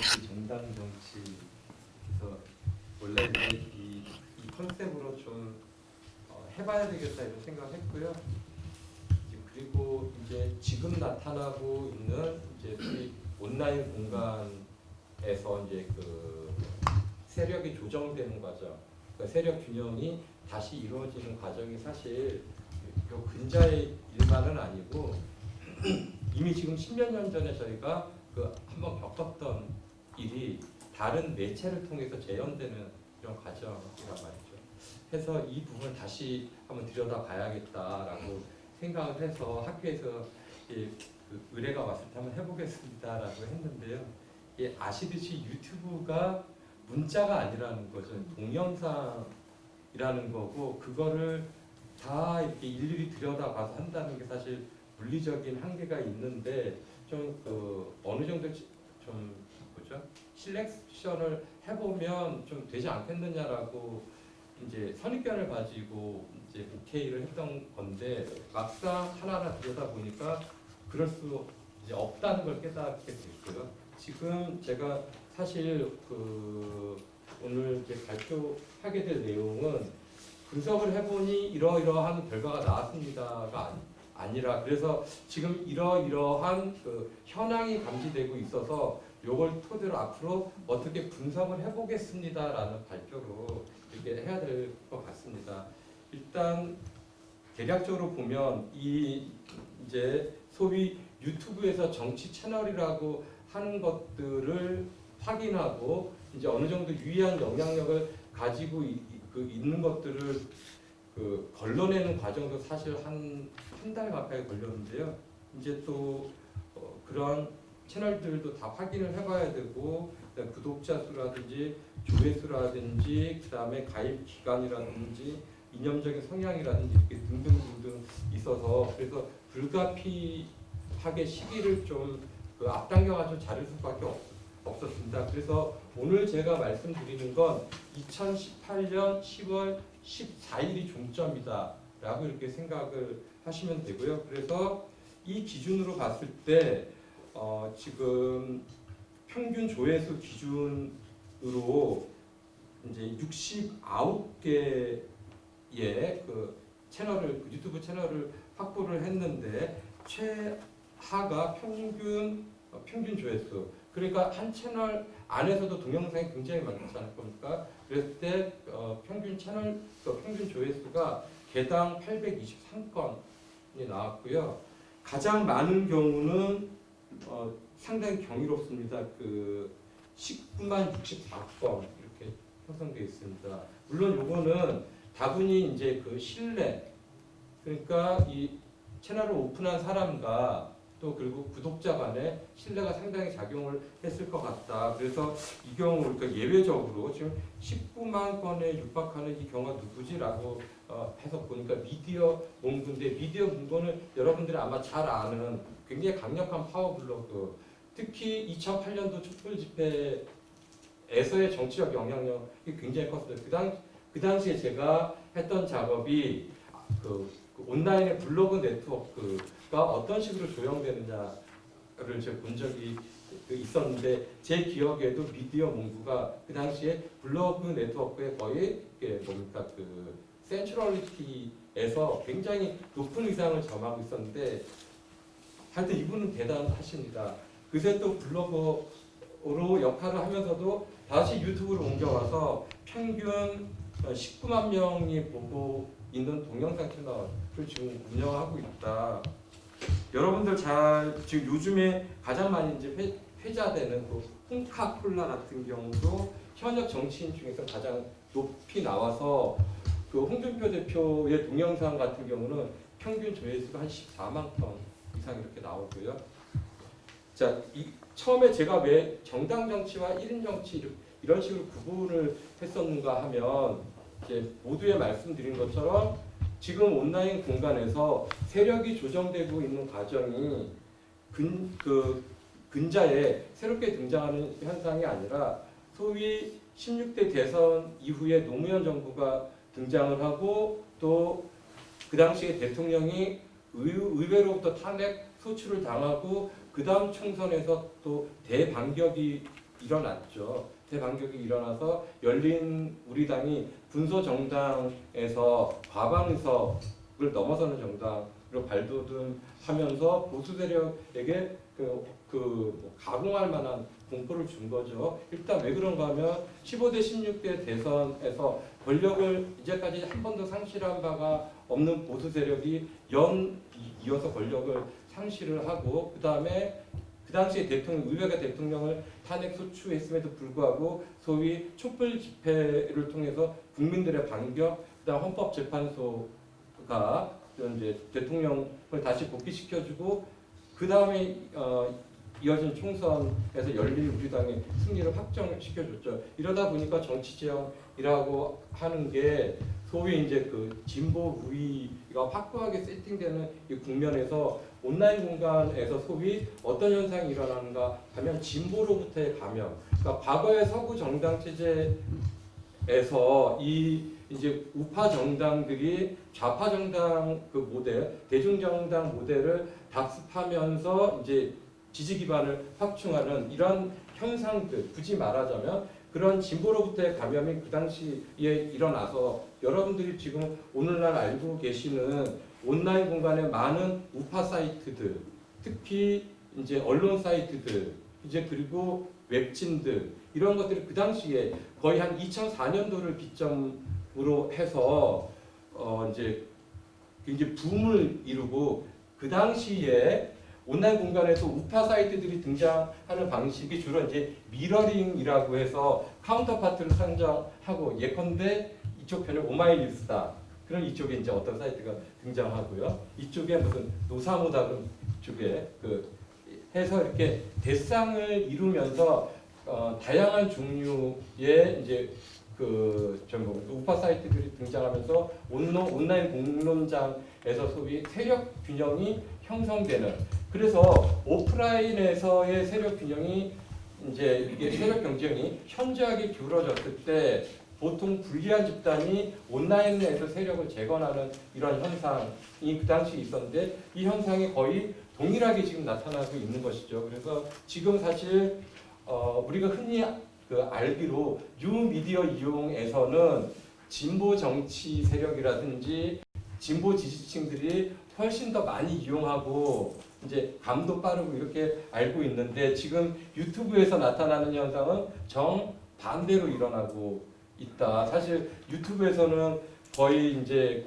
정치, 정당 정치. 그래서 원래 이 컨셉으로 좀 해봐야 되겠다 이런 생각했고요. 그리고 이제 지금 나타나고 있는 이제 소위 온라인 공간에서 이제 그 세력이 조정되는 과정, 그러니까 세력 균형이 다시 이루어지는 과정이 사실 요 근자의 일만은 아니고 이미 지금 10몇 년 전에 저희가 그 한번 겪었던 일이 다른 매체를 통해서 재현되는 이런 과정이란 말이죠. 해서 이 부분을 다시 한번 들여다봐야겠다라고 생각을 해서 학교에서 그 의뢰가 왔을 때 한번 해보겠습니다라고 했는데요. 아시듯이 유튜브가 문자가 아니라는 거죠. 동영상이라는 거고 그거를 다 이렇게 일일이 들여다봐서 한다는 게 사실 물리적인 한계가 있는데 좀 어느 정도 좀 뭐죠? 실렉션을 해보면 좀 되지 않겠느냐라고 이제 선입견을 가지고 이제 오케이를 했던 건데 막상 하나하나 들여다 보니까 그럴 수 이제 없다는 걸 깨닫게 됐고요. 지금 제가 사실 오늘 이제 발표하게 될 내용은 분석을 해보니 이러이러한 결과가 나왔습니다가 아니라 그래서 지금 이러이러한 현황이 감지되고 있어서 요걸 토대로 앞으로 어떻게 분석을 해보겠습니다라는 발표로 이렇게 해야 될 것 같습니다. 일단 대략적으로 보면 이제 소위 유튜브에서 정치 채널이라고 하는 것들을 확인하고 이제 어느 정도 유의한 영향력을 가지고 있는 것들을 걸러내는 과정도 사실 한 달 가까이 걸렸는데요. 이제 또 그런 채널들도 다 확인을 해봐야 되고 구독자 수라든지 조회수라든지 그다음에 가입 기간이라든지 이념적인 성향이라든지 이렇게 등등등등 있어서 그래서 불가피하게 시기를 좀 앞당겨가지고 자를 수밖에 없었습니다. 그래서 오늘 제가 말씀드리는 건 2018년 10월 14일이 종점이다 라고 이렇게 생각을 하시면 되고요. 그래서 이 기준으로 봤을 때 지금 평균 조회수 기준으로 이제 69개의 채널을 유튜브 채널을 확보를 했는데 최하가 평균 조회수 그러니까 한 채널 안에서도 동영상이 굉장히 많지 않을 겁니까? 그랬을 때 평균 채널 평균 조회수가 개당 823건이 나왔고요. 가장 많은 경우는 상당히 경이롭습니다. 19만 64건 이렇게 형성되어 있습니다. 물론 요거는 다분히 이제 신뢰 그러니까 이 채널을 오픈한 사람과 또 그리고 구독자 간에 신뢰가 상당히 작용을 했을 것 같다. 그래서 이 경우 그러니까 예외적으로 지금 19만 건에 육박하는 이 경우가 누구지라고 해서 보니까 미디어 몽고인데 미디어 몽고는 여러분들이 아마 잘 아는 굉장히 강력한 파워 블로그 특히 2008년도 촛불 집회에서의 정치적 영향력이 굉장히 컸어요. 그 당시에 제가 했던 작업이 온라인의 블로그 네트워크가 어떤 식으로 조형되느냐를 제가 본 적이 있었는데 제 기억에도 미디어 몽고가 그 당시에 블로그 네트워크의 거의 뭡니까 센트럴리티에서 굉장히 높은 위상을 점하고 있었는데 하여튼 이분은 대단하십니다. 그새 또 블로거로 역할을 하면서도 다시 유튜브로 옮겨와서 평균 19만 명이 보고 있는 동영상 채널을 지금 운영하고 있다. 여러분들 지금 요즘에 가장 많이 이제 회자되는 홍카콜라 같은 경우도 현역 정치인 중에서 가장 높이 나와서 홍준표 대표의 동영상 같은 경우는 평균 조회수가 한 14만 건 이상 이렇게 나오고요. 자, 처음에 제가 왜 정당 정치와 1인 정치 이런 식으로 구분을 했었는가 하면 이제 모두에 말씀드린 것처럼 지금 온라인 공간에서 세력이 조정되고 있는 과정이 근자에 새롭게 등장하는 현상이 아니라 소위 16대 대선 이후에 노무현 정부가 등장을 하고 또 그 당시에 대통령이 의회로부터 탄핵 소추를 당하고 그 다음 총선에서 또 대반격이 일어났죠. 대반격이 일어나서 열린 우리당이 군소 정당에서 과반 의석을 넘어서는 정당으로 발돋움하면서 보수 세력에게 가공할 만한 공포를 준 거죠. 일단 왜 그런가 하면 15대 16대 대선에서 권력을 이제까지 한 번도 상실한 바가 없는 보수 세력이 이어서 권력을 상실을 하고 그 다음에 그 당시에 의회가 대통령을 탄핵 소추했음에도 불구하고 소위 촛불 집회를 통해서 국민들의 반격, 그다음 헌법재판소가 이제 대통령을 다시 복귀시켜주고 그 다음에 이어진 총선에서 열린 우리당의 승리를 확정시켜줬죠. 이러다 보니까 정치지형이라고 하는 게 소위 이제 그 진보 우위가 확고하게 세팅되는 이 국면에서 온라인 공간에서 소위 어떤 현상이 일어나는가 하면 진보로부터의 감염. 그러니까 과거의 서구 정당 체제에서 이 이제 우파 정당들이 좌파 정당 그 모델, 대중 정당 모델을 답습하면서 이제 지지 기반을 확충하는 이런 현상들, 굳이 말하자면 그런 진보로부터의 감염이 그 당시에 일어나서 여러분들이 지금 오늘날 알고 계시는 온라인 공간의 많은 우파 사이트들, 특히 이제 언론 사이트들, 이제 그리고 웹진들 이런 것들이 그 당시에 거의 한 2004년도를 기점으로 해서 이제 굉장히 붐을 이루고 그 당시에 온라인 공간에서 우파 사이트들이 등장하는 방식이 주로 이제 미러링이라고 해서 카운터파트를 상정하고 예컨대 이쪽 편에 오마이뉴스다. 그럼 이쪽에 이제 어떤 사이트가 등장하고요. 이쪽에 무슨 노사모다 그런 쪽에 해서 이렇게 대상을 이루면서 다양한 종류의 이제 우파 사이트들이 등장하면서 온라인 공론장에서 소위 세력 균형이 형성되는 그래서 오프라인에서의 세력 균형이 이제 이게 세력 경쟁이 현저하게 기울어졌을 때 보통 불리한 집단이 온라인에서 세력을 재건하는 이런 현상이 그 당시에 있었는데 이 현상이 거의 동일하게 지금 나타나고 있는 것이죠. 그래서 지금 사실 우리가 흔히 알기로 뉴미디어 이용에서는 진보 정치 세력이라든지 진보 지지층들이 훨씬 더 많이 이용하고 이제 감도 빠르고 이렇게 알고 있는데 지금 유튜브에서 나타나는 현상은 정반대로 일어나고 있다. 사실 유튜브에서는 거의 이제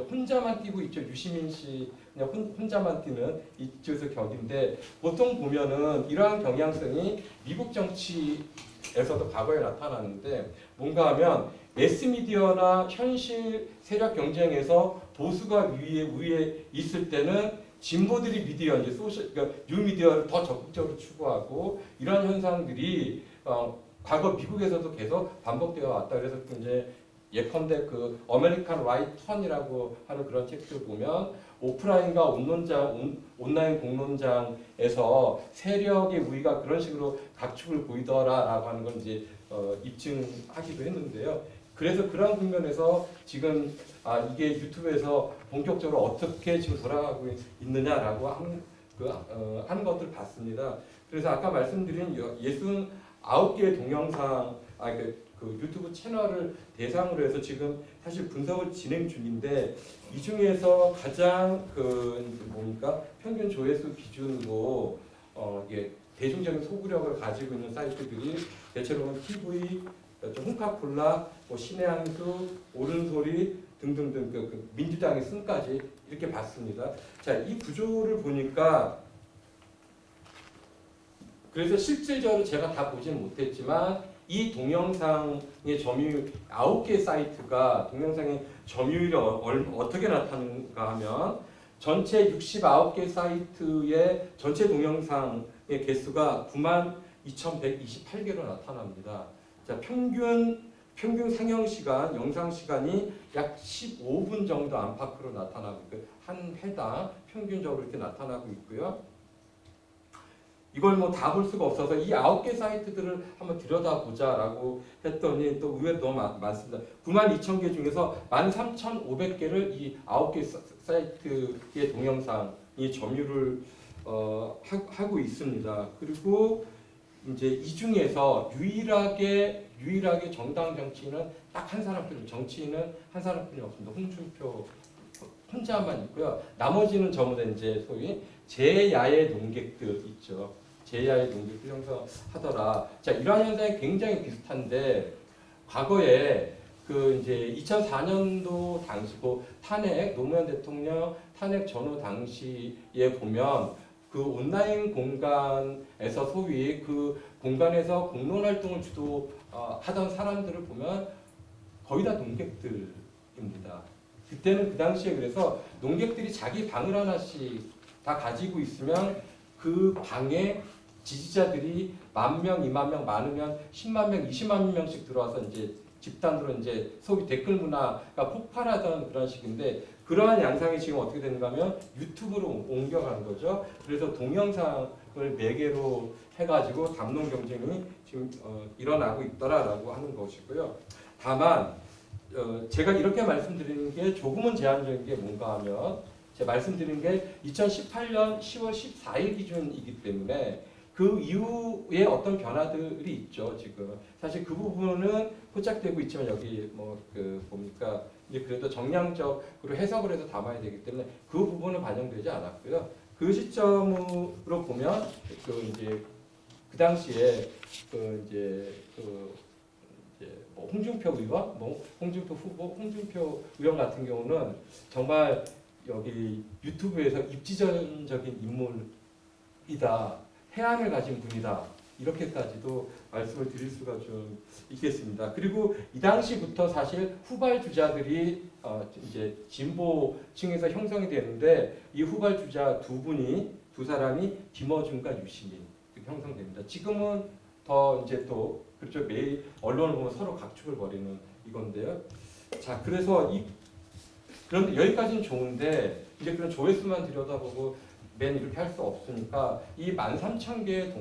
혼자만 뛰고 있죠. 유시민 씨 그냥 혼자만 뛰는 이쪽에서 격인데 보통 보면은 이러한 경향성이 미국 정치에서도 과거에 나타나는데 뭔가 하면 매스미디어나 현실 세력 경쟁에서 보수가 위에 있을 때는 진보들이 미디어 이제 그러니까 뉴미디어를 더 적극적으로 추구하고 이런 현상들이 과거 미국에서도 계속 반복되어 왔다. 그래서 이제 예컨대 아메리칸 라이트 턴이라고 하는 그런 책들을 보면 오프라인과 온라인 공론장에서 세력의 우위가 그런 식으로 각축을 보이더라라고 하는 걸 이제 입증하기도 했는데요. 그래서 그런 국면에서 지금 이게 유튜브에서 본격적으로 어떻게 지금 돌아가고 있느냐라고 하는 것들을 봤습니다. 그래서 아까 말씀드린 69개의 동영상, 유튜브 채널을 대상으로 해서 지금 사실 분석을 진행 중인데 이 중에서 가장 평균 조회수 기준으로 이게 대중적인 소구력을 가지고 있는 사이트들이 대체로는 TV, 홍카콜라, 신의 한수, 옳은소리 등등등 민주당의 승까지 이렇게 봤습니다. 자, 이 구조를 보니까 그래서 실질적으로 제가 다 보지는 못했지만 이 동영상의 점유율 9개 사이트가 동영상의 점유율이 어떻게 나타나는가 하면 전체 69개 사이트의 전체 동영상의 개수가 92,128개로 나타납니다. 자, 평균 상영 시간, 영상 시간이 약 15분 정도 안팎으로 나타나고 있고요. 한 회당 평균적으로 이렇게 나타나고 있고요. 이걸 다 볼 수가 없어서 이 9개 사이트들을 한번 들여다보자라고 했더니 또 의외로 너무 많습니다. 92,000개 중에서 13,500개를 이 9개 사이트의 동영상이 점유를 하고 있습니다. 그리고 이제 이 중에서 유일하게 정당 정치인은 딱 한 사람뿐, 정치인은 한 사람뿐이 없습니다. 홍준표 혼자만 있고요. 나머지는 전부 다 이제 소위 제야의 농객들 있죠. 제야의 농객들 형성하더라. 자, 이러한 현상이 굉장히 비슷한데 과거에 그 이제 2004년도 당시 탄핵 노무현 대통령 탄핵 전후 당시에 보면 그 온라인 공간에서 소위 그 공간에서 공론 활동을 주도하던 사람들을 보면 거의 다 농객들입니다. 그때는 그 당시에 그래서 농객들이 자기 방을 하나씩 다 가지고 있으면 그 방에 지지자들이 10,000명, 20,000명, 많으면 10만 명, 20만 명씩 들어와서 이제 집단으로 이제 소위 댓글 문화가 폭발하던 그런 식인데 그러한 양상이 지금 어떻게 되는가 하면 유튜브로 옮겨가는 거죠. 그래서 동영상을 매개로 해가지고 담론 경쟁이 지금 일어나고 있더라라고 하는 것이고요. 다만 제가 이렇게 말씀드리는 게 조금은 제한적인 게 뭔가 하면 제가 말씀드린 게 2018년 10월 14일 기준이기 때문에 그 이후에 어떤 변화들이 있죠. 지금 사실 그 부분은 포착되고 있지만 여기 뭐 그 뭡니까 이제 그래도 정량적으로 해석을 해서 담아야 되기 때문에 그 부분은 반영되지 않았고요. 그 시점으로 보면 그 이제 그 당시에 그 이제 뭐 홍준표 의원, 뭐 홍준표 후보, 홍준표 의원 같은 경우는 정말 여기 유튜브에서 입지전적인 인물이다. 해안을 가진 분이다. 이렇게까지도 말씀을 드릴 수가 좀 있겠습니다. 그리고 이 당시부터 사실 후발 주자들이 이제 진보층에서 형성이 되는데 이 후발 주자 두 사람이 김어준과 유시민 형성됩니다. 지금은 더 이제 또 그렇죠. 매일 언론을 보면 서로 각축을 벌이는 이건데요. 자, 그래서 그런데 여기까지는 좋은데 이제 그런 조회수만 들여다보고 맨 이렇게 할 수 없으니까 이 13,000개의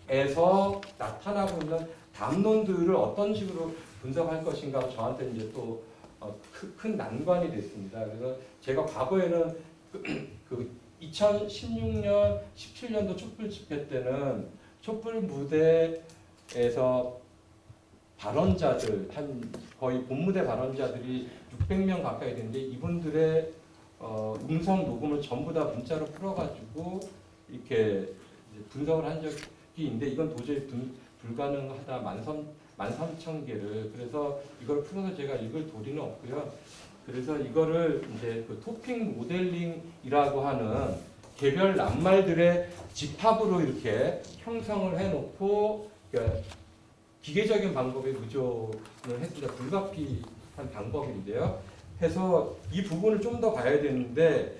동영상에서 나타나고 있는 담론들을 어떤 식으로 분석할 것인가 저한테 이제 또 큰 난관이 됐습니다. 그래서 제가 과거에는 그 2016년, 17년도 촛불 집회 때는 촛불 무대에서 발언자들 한 거의 본무대 발언자들이 600명 가까이 되는데 이분들의 음성 녹음을 전부 다 문자로 풀어가지고 이렇게 분석을 한 적이 있는데 이건 도저히 불가능하다. 13,000개를 그래서 이걸 풀어서 제가 읽을 도리는 없고요. 그래서 이거를 이제 그 토픽 모델링이라고 하는 개별 낱말들의 집합으로 이렇게 형성을 해놓고 그러니까 기계적인 방법에 의존을 했습니다. 불가피한 방법인데요. 해서 이 부분을 좀 더 봐야 되는데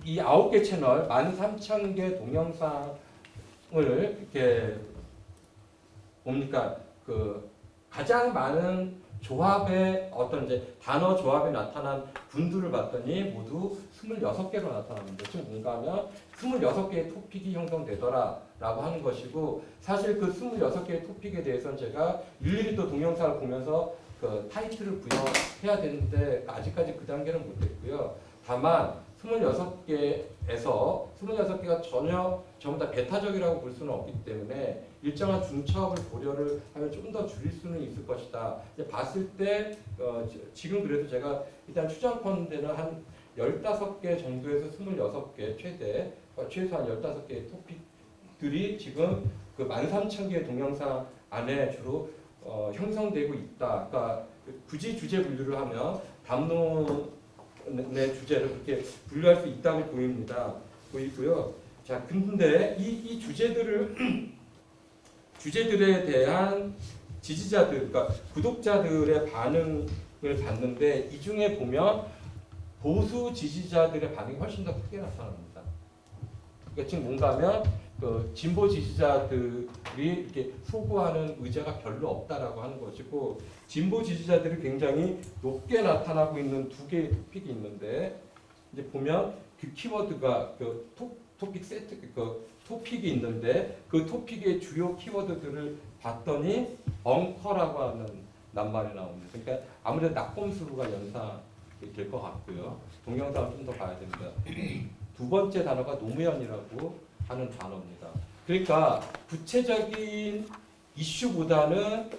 이 9개 채널 13,000개 동영상을 이렇게 뭡니까 그 가장 많은 조합의 어떤 이제 단어 조합에 나타난 분들을 봤더니 모두 26개로 나타납니다. 지금 뭔가 하면 26개의 토픽이 형성되더라라고 하는 것이고 사실 그 26개의 토픽에 대해서는 제가 일일이 또 동영상을 보면서 그 타이틀을 부여해야 되는데 아직까지 그 단계는 못했고요. 다만 26개가 전부 다 배타적이라고 볼 수는 없기 때문에 일정한 중차업을 고려를 하면 좀 더 줄일 수는 있을 것이다. 이제 봤을 때 지금 그래도 제가 일단 추정컨대는 한 15개 정도에서 26개 최소한 15개의 토픽들이 지금 그 13,000개의 동영상 안에 주로 형성되고 있다. 그러니까 굳이 주제 분류를 하면 담론의 주제를 그렇게 분류할 수 있다고 보이고요. 자, 근데 이 주제들에 대한 지지자들, 그러니까 구독자들의 반응을 봤는데 이 중에 보면 보수 지지자들의 반응이 훨씬 더 크게 나타납니다. 그러니까 지금 뭔가 하면 그 진보 지지자들이 이렇게 소구하는 의제가 별로 없다라고 하는 것이고 진보 지지자들이 굉장히 높게 나타나고 있는 두 개의 토픽이 있는데 이제 보면 그 키워드가 그 토픽 세트 그 토픽이 있는데 그 토픽의 주요 키워드들을 봤더니 벙커라고 하는 낱말이 나옵니다. 그러니까 아무래도 낙곰수가 연상이 될 것 같고요. 동영상을 좀 더 봐야 됩니다. 두 번째 단어가 노무현이라고 하는 단어입니다. 그러니까 구체적인 이슈보다는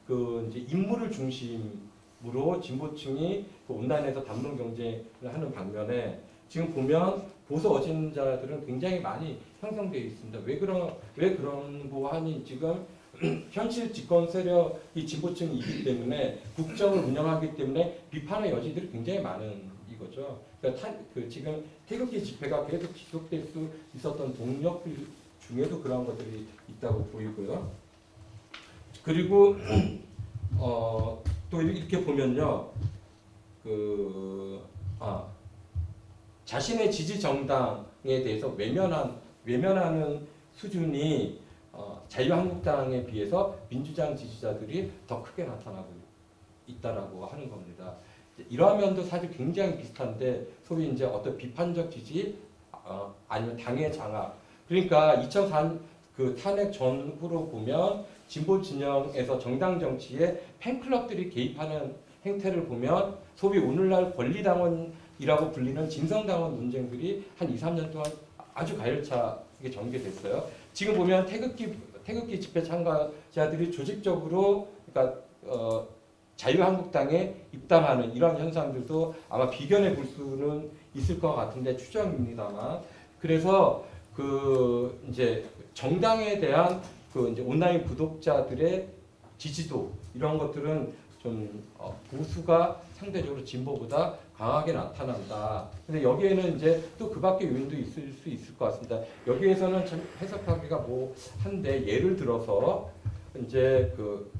그 이제 인물을 중심으로 진보층이 그 온라인에서 담론 경쟁을 하는 반면에 지금 보면 보수 어진자들은 굉장히 많이 형성되어 있습니다. 왜 그런고 하니 지금 현실 집권 세력이 진보층이기 때문에 국정을 운영하기 때문에 비판의 여지들이 굉장히 많은 이거죠. 그러니까 지금 태극기 집회가 계속 지속될 수 있었던 동력들 중에도 그런 것들이 있다고 보이고요. 그리고 또 이렇게 보면요, 자신의 지지 정당에 대해서 외면하는 수준이 자유한국당에 비해서 민주당 지지자들이 더 크게 나타나고 있다라고 하는 겁니다. 이러한 면도 사실 굉장히 비슷한데 소위 이제 어떤 비판적 지지 아니면 당의 장악. 그러니까 2004 그 탄핵 전후로 보면 진보 진영에서 정당 정치에 팬클럽들이 개입하는 행태를 보면 소위 오늘날 권리당원이라고 불리는 진성당원 논쟁들이 한 2, 3년 동안 아주 가열차게 전개됐어요. 지금 보면 태극기 집회 참가자들이 조직적으로 그러니까 자유한국당에 입당하는 이런 현상들도 아마 비견해 볼 수는 있을 것 같은데 추정입니다만, 그래서 그 이제 정당에 대한 그 이제 온라인 구독자들의 지지도 이런 것들은 좀 보수가 상대적으로 진보보다 강하게 나타난다. 근데 여기에는 이제 또 그밖에 요인도 있을 수 있을 것 같습니다. 여기에서는 참 해석하기가 뭐 한데, 예를 들어서 이제 그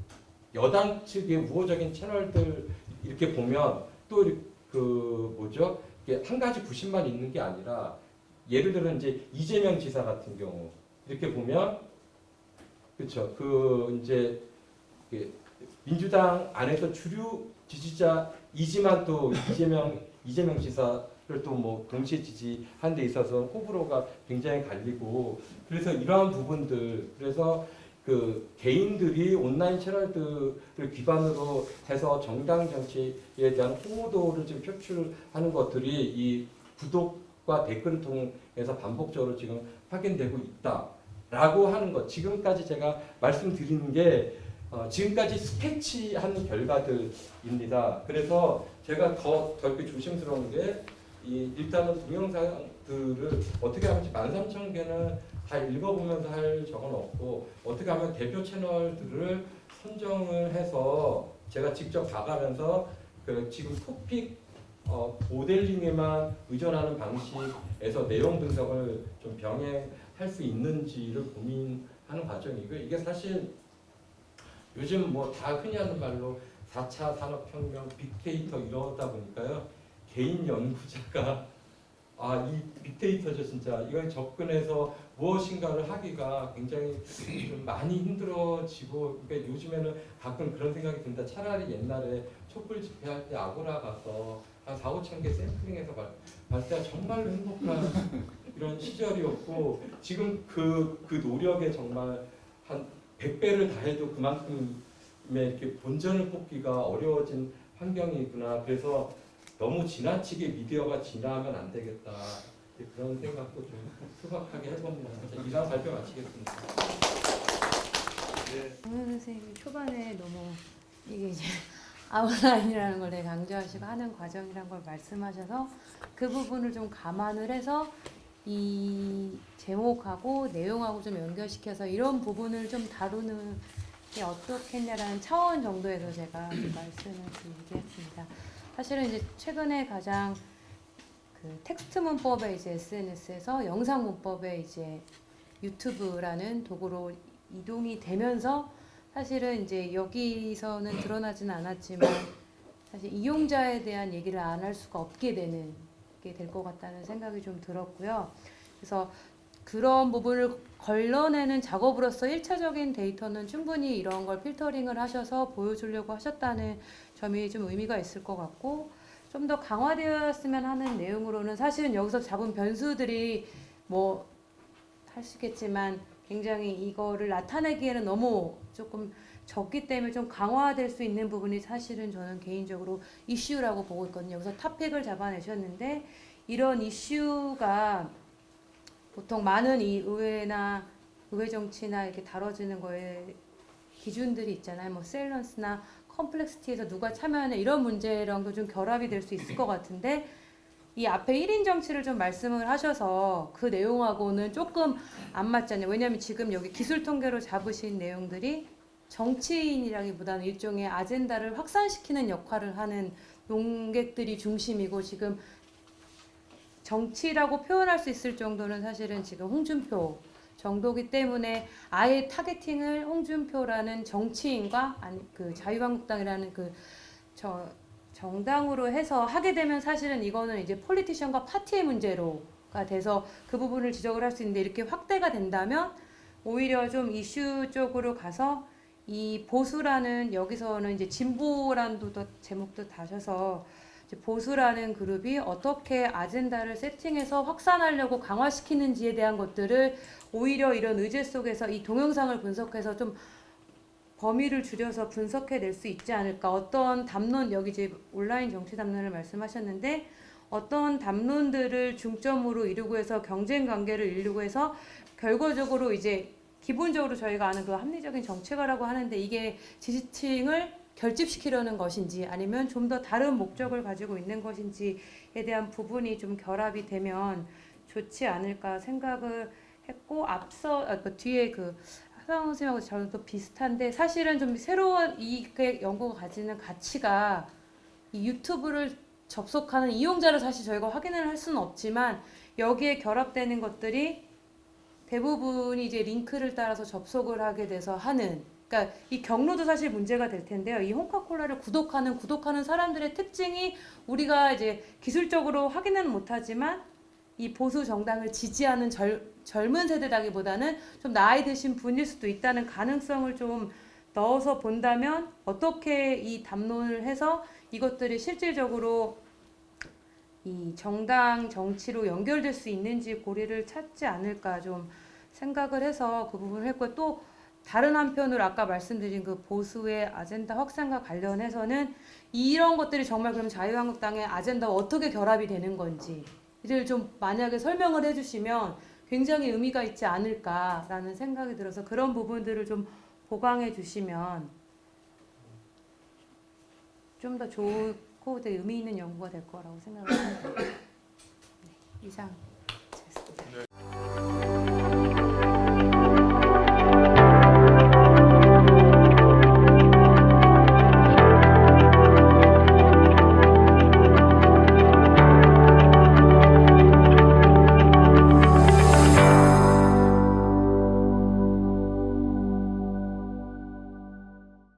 여당 측의 우호적인 채널들 이렇게 보면 또 그 뭐죠? 이게 한 가지 구심만 있는 게 아니라, 예를 들어 이제 이재명 지사 같은 경우 이렇게 보면 그렇죠. 그 이제 민주당 안에서 주류 지지자이지만 또 이재명 지사를 또 뭐 동시에 지지한 데 있어서 호불호가 굉장히 갈리고, 그래서 이러한 부분들, 그래서 그 개인들이 온라인 채널들을 기반으로 해서 정당 정치에 대한 호도를 좀 표출하는 것들이 이 구독과 댓글을 통해서 반복적으로 지금 확인되고 있다라고 하는 것. 지금까지 제가 말씀드리는 게 지금까지 스케치한 결과들입니다. 그래서 제가 더 이렇게 조심스러운 게 일단은 동영상들을 어떻게 하면 13,000개는 다 읽어보면서 할 적은 없고, 어떻게 하면 대표 채널들을 선정을 해서 제가 직접 봐가면서 그 지금 토픽 모델링에만 의존하는 방식에서 내용 분석을 좀 병행할 수 있는지를 고민하는 과정이고, 이게 사실 요즘 뭐 다 흔히 하는 말로 4차 산업혁명, 빅데이터 이러다 보니까요, 개인 연구자가 이 빅데이터죠 진짜, 이걸 접근해서 무엇인가를 하기가 굉장히 좀 많이 힘들어지고, 그러니까 요즘에는 가끔 그런 생각이 든다. 차라리 옛날에 촛불 집회할 때 아고라 가서 한 4, 5천 개 샘플링해서 발대가 정말로 행복한 이런 시절이었고, 지금 그 노력에 정말 한 100배를 다해도 그만큼의 이렇게 본전을 뽑기가 어려워진 환경이구나. 그래서 너무 지나치게 미디어가 진화하면 안 되겠다. 그런 생각도 좀 소박하게 해봅니다. 이상 발표 마치겠습니다. 네. 선생님이 초반에 너무 이게 이제 아웃라인이라는 걸 되게 강조하시고 하는 과정이라는 걸 말씀하셔서 그 부분을 좀 감안을 해서 이 제목하고 내용하고 좀 연결시켜서 이런 부분을 좀 다루는 게 어떻겠냐라는 차원 정도에서 제가 말씀을 드리겠습니다. 사실은 이제 최근에 가장 그 텍스트 문법의 이제 SNS에서 영상 문법의 이제 유튜브라는 도구로 이동이 되면서 사실은 이제 여기서는 드러나지는 않았지만 사실 이용자에 대한 얘기를 안 할 수가 없게 되는 게 될 것 같다는 생각이 좀 들었고요. 그래서 그런 부분을 걸러내는 작업으로서 1차적인 데이터는 충분히 이런 걸 필터링을 하셔서 보여주려고 하셨다는 점이 좀 의미가 있을 것 같고, 좀 더 강화되었으면 하는 내용으로는 사실은 여기서 잡은 변수들이 뭐 하시겠지만 굉장히 이거를 나타내기에는 너무 조금 적기 때문에 좀 강화될 수 있는 부분이 사실은 저는 개인적으로 이슈라고 보고 있거든요. 여기서 탑픽을 잡아내셨는데 이런 이슈가 보통 많은 이 의회나 의회 정치나 이렇게 다뤄지는 거에 기준들이 있잖아요. 뭐 셀런스나 컴플렉시티에서 누가 참여하냐 이런 문제랑도 좀 결합이 될 수 있을 것 같은데 이 앞에 1인 정치를 좀 말씀을 하셔서 그 내용하고는 조금 안 맞잖아요. 왜냐하면 지금 여기 기술 통계로 잡으신 내용들이 정치인이라기보다는 일종의 아젠다를 확산시키는 역할을 하는 논객들이 중심이고 지금 정치라고 표현할 수 있을 정도는 사실은 지금 홍준표 정도기 때문에 아예 타겟팅을 홍준표라는 정치인과 아니 그 자유한국당이라는 정당으로 해서 하게 되면 사실은 이거는 이제 폴리티션과 파티의 문제로가 돼서 그 부분을 지적을 할 수 있는데 이렇게 확대가 된다면 오히려 좀 이슈 쪽으로 가서 이 보수라는 여기서는 이제 진보라는 제목도 다셔서 이제 보수라는 그룹이 어떻게 아젠다를 세팅해서 확산하려고 강화시키는지에 대한 것들을 오히려 이런 의제 속에서 이 동영상을 분석해서 좀 범위를 줄여서 분석해낼 수 있지 않을까. 어떤 담론, 여기 이제 온라인 정치 담론을 말씀하셨는데 어떤 담론들을 중점으로 이루고 해서 경쟁 관계를 이루고 해서 결과적으로 이제 기본적으로 저희가 아는 그 합리적인 정책이라고 하는데 이게 지지층을 결집시키려는 것인지 아니면 좀 더 다른 목적을 가지고 있는 것인지에 대한 부분이 좀 결합이 되면 좋지 않을까 생각을 했고 앞서 그 뒤에 그 하상 선생님하고 저는 또 비슷한데 사실은 좀 새로운 이게 연구가 가지는 가치가 이 유튜브를 접속하는 이용자를 사실 저희가 확인을 할 수는 없지만 여기에 결합되는 것들이 대부분이 이제 링크를 따라서 접속을 하게 돼서 하는 그러니까 이 경로도 사실 문제가 될 텐데요. 이 홍카콜라를 구독하는 사람들의 특징이 우리가 이제 기술적으로 확인은 못하지만 이 보수 정당을 지지하는 젊은 세대라기보다는 좀 나이 드신 분일 수도 있다는 가능성을 좀 넣어서 본다면 어떻게 이 담론을 해서 이것들이 실질적으로 이 정당 정치로 연결될 수 있는지 고리를 찾지 않을까 좀 생각을 해서 그 부분을 했고 또 다른 한편으로 아까 말씀드린 그 보수의 아젠다 확산과 관련해서는 이런 것들이 정말 그럼 자유한국당의 아젠다와 어떻게 결합이 되는 건지를 좀 만약에 설명을 해주시면 굉장히 의미가 있지 않을까라는 생각이 들어서 그런 부분들을 좀 보강해 주시면 좀 더 좋고 되게 의미 있는 연구가 될 거라고 생각을 합니다. 네, 이상.